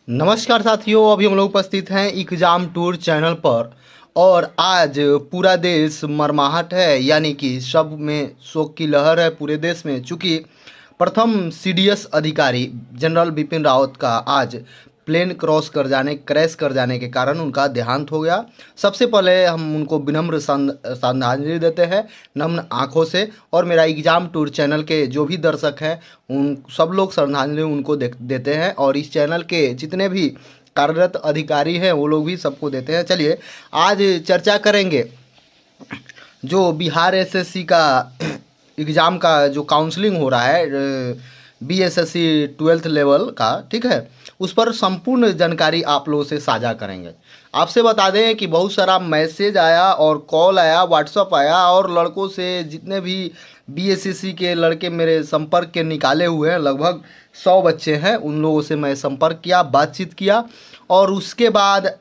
नमस्कार साथियों, अभी हम लोग उपस्थित हैं एग्जाम टूर चैनल पर। और आज पूरा देश मरमाहट है, यानी कि सब में शोक की लहर है पूरे देश में। चूँकि प्रथम सीडीएस अधिकारी जनरल बिपिन रावत का आज प्लेन क्रैश कर जाने के कारण उनका देहांत हो गया। सबसे पहले हम उनको विनम्र श्रद्धांजलि देते हैं नम्र आँखों से। और मेरा एग्जाम टूर चैनल के जो भी दर्शक हैं उन सब लोग श्रद्धांजलि उनको देते हैं, और इस चैनल के जितने भी कार्यरत अधिकारी हैं वो लोग भी सबको देते हैं। चलिए आज चर्चा करेंगे जो बिहार एसएससी का एग्ज़ाम का जो काउंसलिंग हो रहा है बीएसएससी 12th लेवल का, ठीक है, उस पर संपूर्ण जानकारी आप लोगों से साझा करेंगे। आपसे बता दें कि बहुत सारा मैसेज आया और कॉल आया, व्हाट्सअप आया, और लड़कों से जितने भी बीएसएससी के लड़के मेरे संपर्क के निकाले हुए हैं, लगभग 100 बच्चे हैं, उन लोगों से मैं संपर्क किया, बातचीत किया। और उसके बाद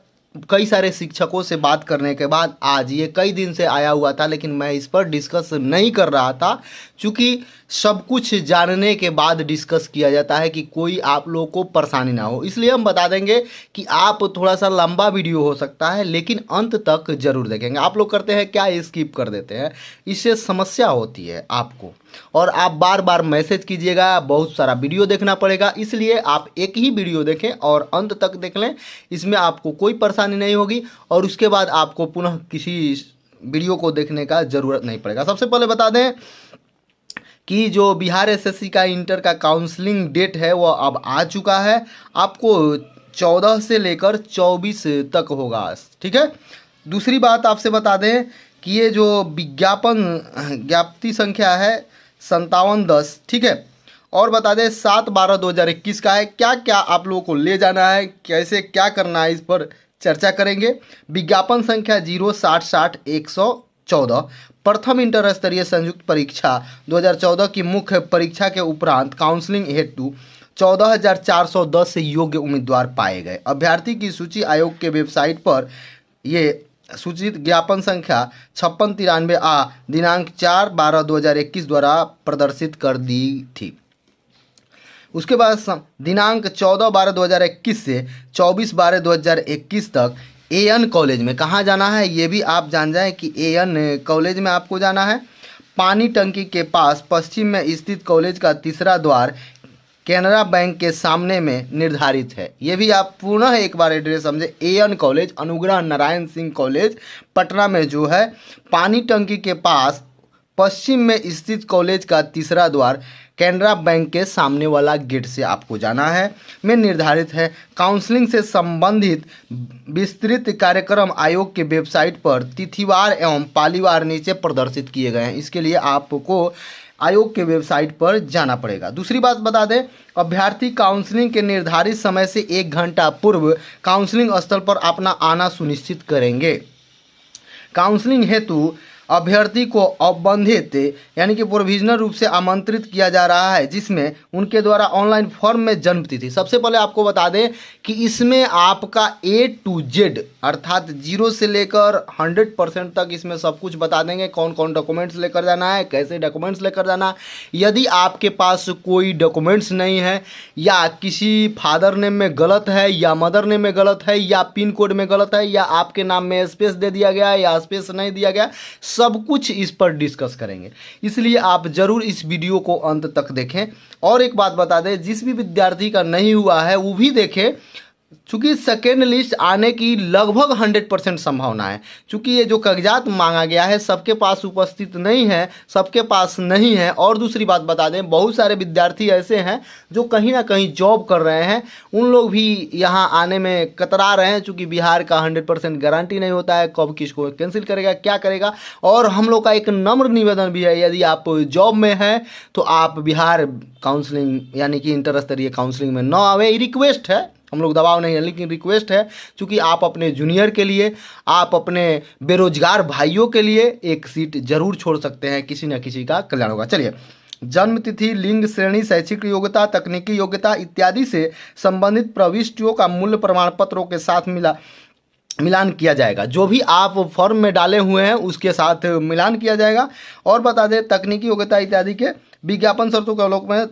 कई सारे शिक्षकों से बात करने के बाद आज ये कई दिन से आया हुआ था, लेकिन मैं इस पर डिस्कस नहीं कर रहा था, क्योंकि सब कुछ जानने के बाद डिस्कस किया जाता है कि कोई आप लोगों को परेशानी ना हो। इसलिए हम बता देंगे कि आप थोड़ा सा लंबा वीडियो हो सकता है, लेकिन अंत तक जरूर देखेंगे। आप लोग करते हैं क्या, स्किप कर देते हैं, इससे समस्या होती है आपको। और आप बार बार मैसेज कीजिएगा, बहुत सारा वीडियो देखना पड़ेगा, इसलिए आप एक ही वीडियो देखें और अंत तक देख लें, इसमें आपको कोई परेशानी नहीं होगी। और उसके बाद आपको पुनः किसी वीडियो को देखने का ज़रूरत नहीं पड़ेगा। सबसे पहले बता दें कि जो बिहार एसएससी का इंटर का काउंसलिंग डेट है वो अब आ चुका है। आपको 14 से लेकर 24 तक होगा, ठीक है। दूसरी बात आपसे बता दें कि ये जो ज्ञाप्ति संख्या है 5710, ठीक है। और बता दें 7/12/2021 का है। क्या क्या आप लोगों को ले जाना है, कैसे क्या करना है, इस पर चर्चा करेंगे। विज्ञापन संख्या 077-114 प्रथम इंटर स्तरीय संयुक्त परीक्षा 2014 की मुख्य परीक्षा के उपरांत काउंसलिंग हेतु 14,410 से योग्य उम्मीदवार पाए गए। अभ्यर्थी की सूची आयोग के वेबसाइट पर ये सूचित ज्ञापन संख्या 5693A दिनांक 4/12/2021 द्वारा प्रदर्शित कर दी थी। उसके बाद दिनांक 14/12/2021 से 24/12/2021 तक एएन कॉलेज में कहाँ जाना है ये भी आप जान जाएं कि एएन कॉलेज में आपको जाना है। पानी टंकी के पास पश्चिम में स्थित कॉलेज का तीसरा द्वार कैनरा बैंक के सामने में निर्धारित है। ये भी आप पुनः एक बार एड्रेस समझे। An college Anugrah Narayan Singh college Patna में जो है, पानी टंकी के पास पश्चिम में स्थित कॉलेज का तीसरा द्वार कैनरा बैंक के सामने वाला गेट से आपको जाना है में निर्धारित है। काउंसलिंग से संबंधित विस्तृत कार्यक्रम आयोग के वेबसाइट पर तिथिवार एवं पालीवार नीचे प्रदर्शित किए गए हैं। इसके लिए आपको आयोग के वेबसाइट पर जाना पड़ेगा। दूसरी बात बता दें, अभ्यर्थी काउंसलिंग के निर्धारित समय से 1 घंटा पूर्व काउंसलिंग स्थल पर अपना आना सुनिश्चित करेंगे। काउंसलिंग हेतु अभ्यर्थी को अवबंधित यानी कि प्रोविजनल रूप से आमंत्रित किया जा रहा है, जिसमें उनके द्वारा ऑनलाइन फॉर्म में जन्म तिथि। सबसे पहले आपको बता दें कि इसमें आपका A to Z अर्थात 0 से लेकर 100% तक इसमें सब कुछ बता देंगे। कौन कौन डॉक्यूमेंट्स लेकर जाना है, कैसे डॉक्यूमेंट्स लेकर जाना है। यदि आपके पास कोई डॉक्यूमेंट्स नहीं है, या किसी फादर नेम में गलत है, या मदर नेम में गलत है, या पिन कोड में गलत है, या आपके नाम में स्पेस दे दिया गया है या स्पेस नहीं दिया गया, सब कुछ इस पर डिस्कस करेंगे। इसलिए आप जरूर इस वीडियो को अंत तक देखें। और एक बात बता दें, जिस भी विद्यार्थी का नहीं हुआ है वो भी देखें, चूँकि सेकेंड लिस्ट आने की लगभग 100% संभावना है। चूँकि ये जो कागजात मांगा गया है सबके पास उपस्थित नहीं है, सबके पास नहीं है। और दूसरी बात बता दें, बहुत सारे विद्यार्थी ऐसे हैं जो कहीं ना कहीं जॉब कर रहे हैं, उन लोग भी यहाँ आने में कतरा रहे हैं। चूँकि बिहार का 100% गारंटी नहीं होता है, कब किसको कैंसिल करेगा, क्या करेगा। और हम लोग का एक नम्र निवेदन भी है, यदि आप जॉब में हैं तो आप बिहार काउंसलिंग यानी कि इंटर स्तरीय काउंसलिंग में न आवे। रिक्वेस्ट है, हम लोग दबाव नहीं है, लेकिन रिक्वेस्ट है, क्योंकि आप अपने जूनियर के लिए, आप अपने बेरोजगार भाइयों के लिए एक सीट जरूर छोड़ सकते हैं, किसी न किसी का कल्याण होगा। चलिए, जन्म तिथि, लिंग, श्रेणी, शैक्षिक योग्यता, तकनीकी योग्यता इत्यादि से संबंधित प्रविष्टियों का मूल्य प्रमाण पत्रों के साथ मिलान किया जाएगा। जो भी आप फॉर्म में डाले हुए हैं उसके साथ मिलान किया जाएगा। और बता दें, तकनीकी योग्यता इत्यादि के विज्ञापन शर्तों के अवलोकन में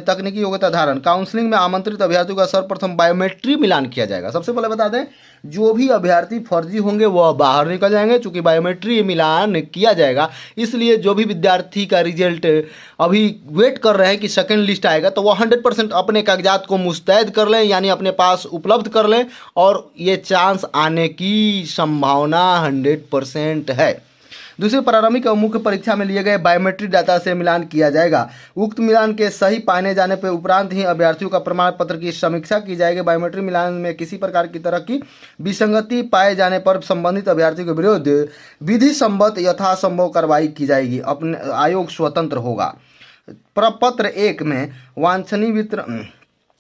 तकनीकी योग्यता धारण। काउंसलिंग में आमंत्रित अभ्यर्थियों का सर्वप्रथम बायोमेट्री मिलान किया जाएगा। सबसे पहले बता दें, जो भी अभ्यर्थी फर्जी होंगे वह बाहर निकल जाएंगे। चूंकि बायोमेट्री मिलान किया जाएगा, इसलिए जो भी विद्यार्थी का रिजल्ट अभी वेट कर रहे हैं कि सेकंड लिस्ट आएगा, तो वह 100% अपने कागजात को मुस्तैद कर लें, यानी अपने पास उपलब्ध कर लें, और ये चांस आने की संभावना 100% है। दूसरी, प्रारंभिक और मुख्य परीक्षा में लिए गए बायोमेट्रिक डाटा से मिलान किया जाएगा। उक्त मिलान के सही पाए जाने पर उपरांत ही अभ्यर्थियों का प्रमाण पत्र की समीक्षा की जाएगी। बायोमेट्रिक मिलान में किसी प्रकार की तरह की विसंगति पाए जाने पर संबंधित अभ्यर्थी के विरुद्ध विधि सम्मत यथासंभव कार्रवाई की जाएगी। अपने आयोग स्वतंत्र होगा। प्रपत्र 1 में वांछनीय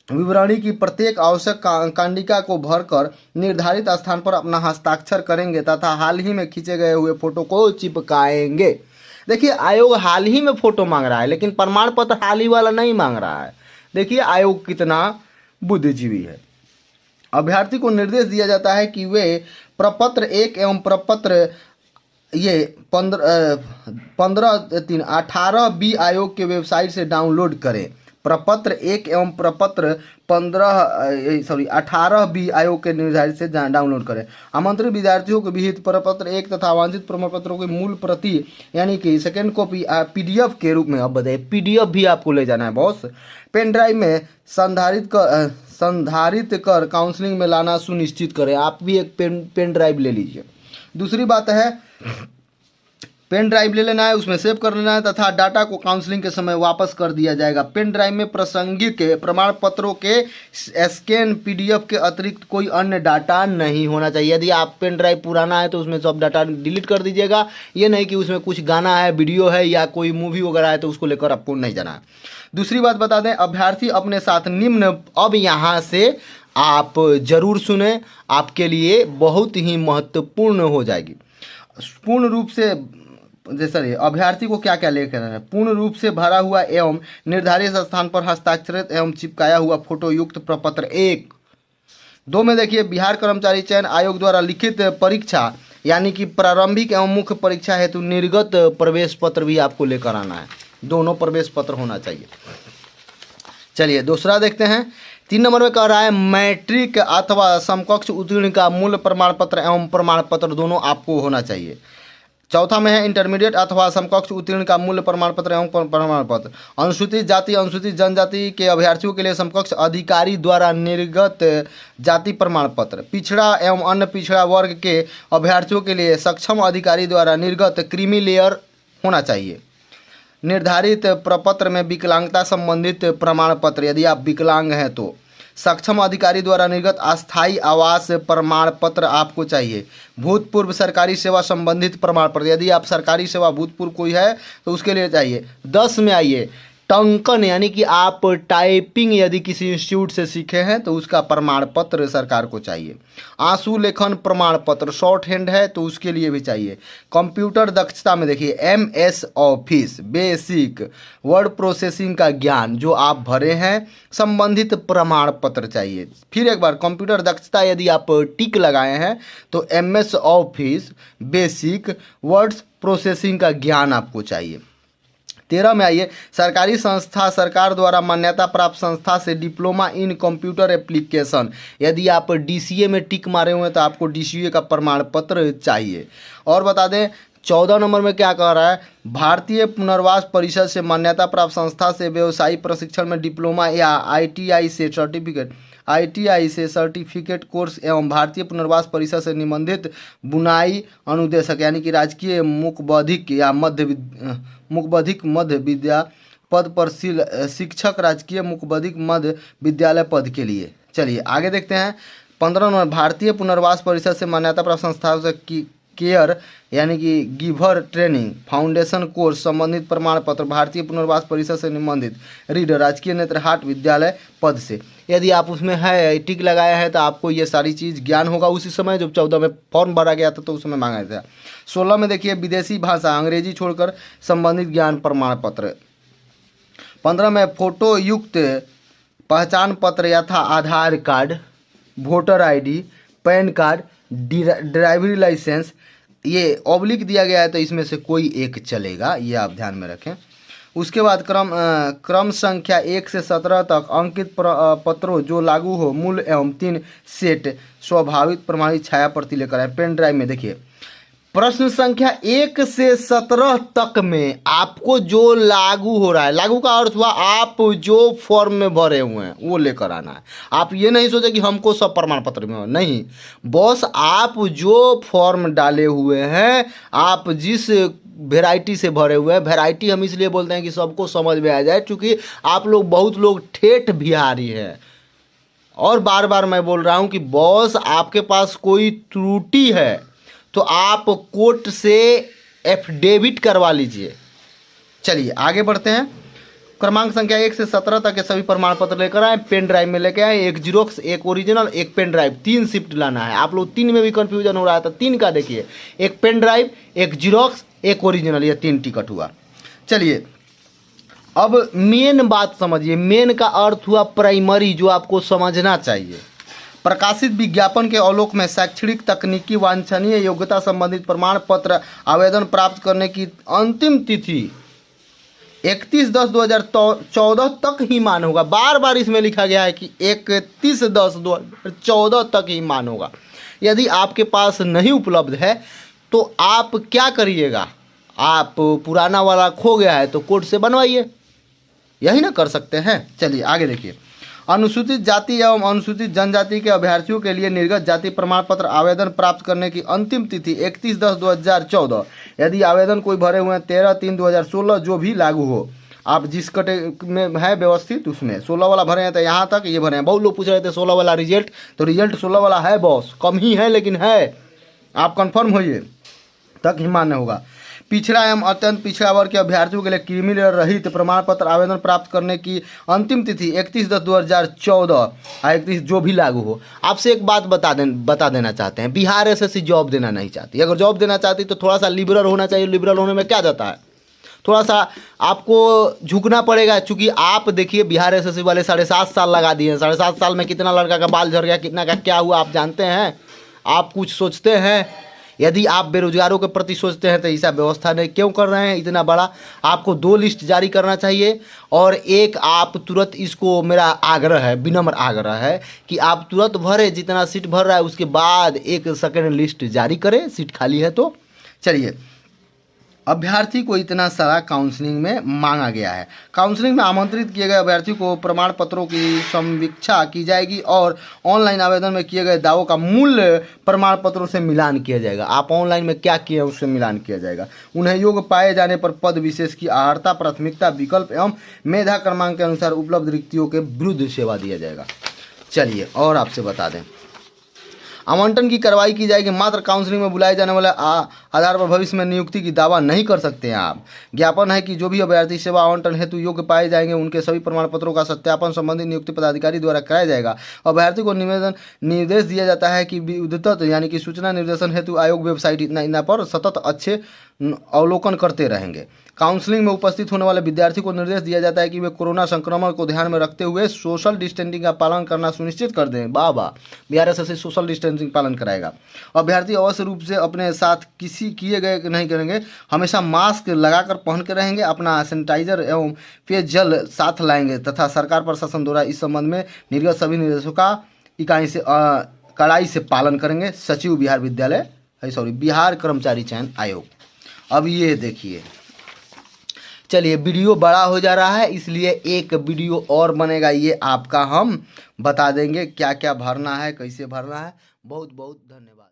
विवरणी की प्रत्येक आवश्यक कांडिका को भरकर निर्धारित स्थान पर अपना हस्ताक्षर करेंगे तथा हाल ही में खींचे गए हुए फोटो को चिपकाएंगे। देखिए, आयोग हाल ही में फोटो मांग रहा है, लेकिन प्रमाण पत्र हाल ही वाला नहीं मांग रहा है। देखिए आयोग कितना बुद्धिजीवी है। अभ्यर्थी को निर्देश दिया जाता है कि वे प्रपत्र 1 एवं प्रपत्र ये 18B आयोग के वेबसाइट से डाउनलोड करें। प्रपत्र 1 एवं प्रपत्र 18B आयोग के निर्धारित से डाउनलोड करें। आमंत्रित विद्यार्थियों के विहित प्रपत्र 1 तथा वांछित प्रमाण पत्रों की मूल प्रति यानी कि सेकेंड कॉपी PDF के रूप में, अब बताइए PDF भी आपको ले जाना है बॉस, पेन ड्राइव में संधारित कर काउंसलिंग में लाना सुनिश्चित करें। आप भी एक पेन ड्राइव ले लीजिए। दूसरी बात है, पेन ड्राइव ले लेना है, उसमें सेव कर लेना है तथा डाटा को काउंसलिंग के समय वापस कर दिया जाएगा। पेन ड्राइव में प्रासंगिक प्रमाण पत्रों के स्कैन PDF के अतिरिक्त कोई अन्य डाटा नहीं होना चाहिए। यदि आप पेन ड्राइव पुराना है तो उसमें सब डाटा डिलीट कर दीजिएगा। ये नहीं कि उसमें कुछ गाना है, वीडियो है या कोई मूवी वगैरह है तो उसको लेकर आपको नहीं जाना है। दूसरी बात बता दें, अभ्यर्थी अपने साथ निम्न, अब यहाँ से आप जरूर सुने, आपके लिए बहुत ही महत्वपूर्ण हो जाएगी। पूर्ण रूप से जैसा अभ्यर्थी को क्या क्या लेकर है, पूर्ण रूप से भरा हुआ एवं निर्धारित स्थान पर हस्ताक्षरित एवं चिपकाया हुआ फोटो युक्त प्रपत्र 1। 2 में देखिए, बिहार कर्मचारी चयन आयोग द्वारा लिखित परीक्षा यानी कि प्रारंभिक एवं मुख्य परीक्षा हेतु निर्गत प्रवेश पत्र भी आपको लेकर आना है। दोनों प्रवेश पत्र होना चाहिए। चलिए दूसरा देखते हैं। 3 नंबर में कह रहा है, मैट्रिक अथवा समकक्ष उत्तीर्ण का मूल प्रमाण पत्र एवं प्रमाण पत्र दोनों आपको होना चाहिए। चौथा में है, इंटरमीडिएट अथवा समकक्ष उत्तीर्ण का मूल प्रमाण पत्र एवं प्रमाण पत्र। अनुसूचित जाति अनुसूचित जनजाति के अभ्यर्थियों के लिए समकक्ष अधिकारी द्वारा निर्गत जाति प्रमाण पत्र। पिछड़ा एवं अन्य पिछड़ा वर्ग के अभ्यर्थियों के लिए सक्षम अधिकारी द्वारा निर्गत क्रीमी लेयर होना चाहिए। निर्धारित प्रपत्र में विकलांगता संबंधित प्रमाण पत्र, यदि आप विकलांग हैं तो सक्षम अधिकारी द्वारा निर्गत अस्थायी आवास प्रमाण पत्र आपको चाहिए। भूतपूर्व सरकारी सेवा संबंधित प्रमाण पत्र, यदि आप सरकारी सेवा भूतपूर्व कोई है तो उसके लिए चाहिए। 10 में आइए, टंकन यानी कि आप टाइपिंग यदि किसी इंस्टीट्यूट से सीखे हैं तो उसका प्रमाण पत्र सरकार को चाहिए। आंसू लेखन प्रमाण पत्र, शॉर्ट हैंड है तो उसके लिए भी चाहिए। कंप्यूटर दक्षता में देखिए, MS office basic word processing का ज्ञान जो आप भरे हैं संबंधित प्रमाण पत्र चाहिए। फिर एक बार, कंप्यूटर दक्षता यदि आप टिक लगाए हैं तो MS office basic word processing का ज्ञान आपको चाहिए। 13 में आइए, सरकारी संस्था सरकार द्वारा मान्यता प्राप्त संस्था से डिप्लोमा इन कंप्यूटर एप्लीकेशन, यदि आप DCA में टिक मारे हुए हैं तो आपको DCA का प्रमाण पत्र चाहिए। और बता दें 14 नंबर में क्या कह रहा है, भारतीय पुनर्वास परिषद से मान्यता प्राप्त संस्था से व्यवसायिक प्रशिक्षण में डिप्लोमा या ITI से सर्टिफिकेट कोर्स एवं भारतीय पुनर्वास परिषद से निबंधित बुनाई अनुदेशक यानी कि राजकीय मुकबधिक या मध्य विद्या पद पर शिक्षक राजकीय मुकबधिक मध्य विद्यालय पद के लिए। चलिए आगे देखते हैं। 15 नंबर, भारतीय पुनर्वास परिषद से मान्यता प्राप्त संस्थाओं से केयर यानी कि गिवर ट्रेनिंग फाउंडेशन कोर्स संबंधित प्रमाण पत्र भारतीय पुनर्वास परिषद से निबंधित रीडर राजकीय नेत्रहाट विद्यालय पद से। यदि आप उसमें है टिक लगाया है तो आपको ये सारी चीज़ ज्ञान होगा। उसी समय जब 14 में फॉर्म भरा गया था तो उस समय मांगा था। 16 में देखिए, विदेशी भाषा अंग्रेजी छोड़कर संबंधित ज्ञान प्रमाण पत्र। 15 में, फोटो युक्त पहचान पत्र यथा Aadhaar card, voter ID, PAN card, driving licence, ये ऑब्लिक दिया गया है तो इसमें से कोई एक चलेगा, ये आप ध्यान में रखें। उसके बाद क्रम संख्या 1 से 17 तक अंकित पत्रों जो लागू हो मूल एवं 3 सेट स्वाभाविक प्रमाणित छाया प्रति लेकर आए। पेन ड्राइव में देखिए प्रश्न संख्या 1 से 17 तक में आपको जो लागू हो रहा है, लागू का अर्थ हुआ आप जो फॉर्म में भरे हुए हैं वो लेकर आना है। आप ये नहीं सोचे कि हमको सब प्रमाण पत्र में हो, नहीं, बॉस आप जो फॉर्म डाले हुए हैं, आप जिस वेराइटी से भरे हुए हैं, वेराइटी हम इसलिए बोलते हैं कि सबको समझ में आ जाए, क्योंकि आप लोग बहुत लोग ठेठ बिहारी हैं। और बार बार मैं बोल रहा हूं कि बॉस आपके पास कोई त्रुटि है तो आप कोर्ट से एफिडेविट करवा लीजिए। चलिए आगे बढ़ते हैं। क्रमांक संख्या 1 से 17 तक के सभी प्रमाण पत्र लेकर आए, पेन ड्राइव में लेकर आए, एक जीरोक्स, एक ओरिजिनल, एक पेन ड्राइव, 3 शिफ्ट लाना है। आप लोग 3 में भी कंफ्यूजन हो रहा था, 3 का देखिए, एक पेन ड्राइव, एक जीरोक्स, एक ओरिजिनल, ये 3 टिकट हुआ। चलिए अब मेन बात समझिए। मेन का अर्थ हुआ प्राइमरी, जो आपको समझना चाहिए। प्रकाशित विज्ञापन के अवलोक में शैक्षणिक, तकनीकी, वांछनीय योग्यता संबंधित प्रमाण पत्र आवेदन प्राप्त करने की अंतिम तिथि 31/10/2014 तक ही मान होगा। बार बार इसमें लिखा गया है कि 31/10/2014 तक ही मान होगा। यदि आपके पास नहीं उपलब्ध है तो आप क्या करिएगा, आप पुराना वाला खो गया है तो कोर्ट से बनवाइए, यही ना कर सकते हैं। चलिए आगे देखिए। अनुसूचित जाति एवं अनुसूचित जनजाति के अभ्यर्थियों के लिए निर्गत जाति प्रमाण पत्र आवेदन प्राप्त करने की अंतिम तिथि 31/10/2014। यदि आवेदन कोई भरे हुए हैं 13/3/2016 जो भी लागू हो, आप जिस कैटेगरी में है व्यवस्थित उसमें 16 वाला भरे हैं तो यहाँ तक ये भरे हैं। बहुत लोग पूछ रहे थे 16 वाला रिजल्ट, तो रिजल्ट 16 वाला है बॉस, कम ही है लेकिन है, आप कन्फर्म होइए तक ही मान्य होगा। पिछड़ा एवं अत्यंत पिछड़ा वर्ग के अभ्यर्थियों के लिए क्रीमी लेयर रहित प्रमाण पत्र आवेदन प्राप्त करने की अंतिम तिथि 31/10/2014 और 31 जो भी लागू हो। आपसे एक बात बता देना चाहते हैं, बिहार एसएससी जॉब देना नहीं चाहती। अगर जॉब देना चाहती तो थोड़ा सा लिबरल होना चाहिए। लिबरल होने में क्या जाता है, थोड़ा सा आपको झुकना पड़ेगा। चूँकि आप देखिए बिहार एसएससी वाले 7.5 साल लगा दिए हैं। 7.5 साल में कितना लड़का का बाल झड़ गया, कितना का क्या हुआ आप जानते हैं? आप कुछ सोचते हैं? यदि आप बेरोजगारों के प्रति सोचते हैं तो ऐसा व्यवस्था नहीं क्यों कर रहे हैं इतना बड़ा? आपको 2 लिस्ट जारी करना चाहिए और एक आप तुरंत, इसको मेरा आग्रह है, विनम्र आग्रह है कि आप तुरंत भरें, जितना सीट भर रहा है उसके बाद एक सेकेंड लिस्ट जारी करें, सीट खाली है तो। चलिए, अभ्यर्थी को इतना सारा काउंसलिंग में मांगा गया है। काउंसलिंग में आमंत्रित किए गए अभ्यर्थियों को प्रमाण पत्रों की समीक्षा की जाएगी और ऑनलाइन आवेदन में किए गए दावों का मूल्य प्रमाण पत्रों से मिलान किया जाएगा। आप ऑनलाइन में क्या किए उससे मिलान किया जाएगा। उन्हें योग्य पाए जाने पर पद विशेष की अर्हता, प्राथमिकता, विकल्प एवं मेधा क्रमांक के अनुसार उपलब्ध रिक्तियों के विरुद्ध सेवा दिया जाएगा। चलिए और आपसे बता दें, आवंटन की कार्रवाई की जाएगी। मात्र काउंसलिंग में बुलाए जाने वाले आधार पर भविष्य में नियुक्ति की दावा नहीं कर सकते हैं आप। ज्ञापन है कि जो भी अभ्यर्थी सेवा आवंटन हेतु योग्य पाए जाएंगे उनके सभी प्रमाण पत्रों का सत्यापन संबंधित नियुक्ति पदाधिकारी द्वारा कराया जाएगा। अभ्यर्थी को निर्देश दिया जाता है कि विद्युत यानी कि सूचना निर्देशन हेतु आयोग वेबसाइट इन पर सतत अच्छे अवलोकन करते रहेंगे। काउंसलिंग में उपस्थित होने वाले विद्यार्थी को निर्देश दिया जाता है कि वे कोरोना संक्रमण को ध्यान में रखते हुए सोशल डिस्टेंसिंग का पालन करना सुनिश्चित कर दें। बिहार एसएससी सोशल डिस्टेंसिंग पालन कराएगा। अभ्यर्थी अवश्य रूप से अपने साथ किसी किए गए नहीं करेंगे, हमेशा मास्क लगाकर पहन के रहेंगे, अपना सैनिटाइजर एवं पेयजल साथ लाएंगे तथा सरकार प्रशासन द्वारा इस संबंध में निर्गत सभी निर्देशों का कड़ाई से पालन करेंगे। सचिव बिहार कर्मचारी चयन आयोग। अब ये देखिए, चलिए वीडियो बड़ा हो जा रहा है इसलिए एक वीडियो और बनेगा, ये आपका हम बता देंगे क्या क्या भरना है, कैसे भरना है। बहुत बहुत धन्यवाद।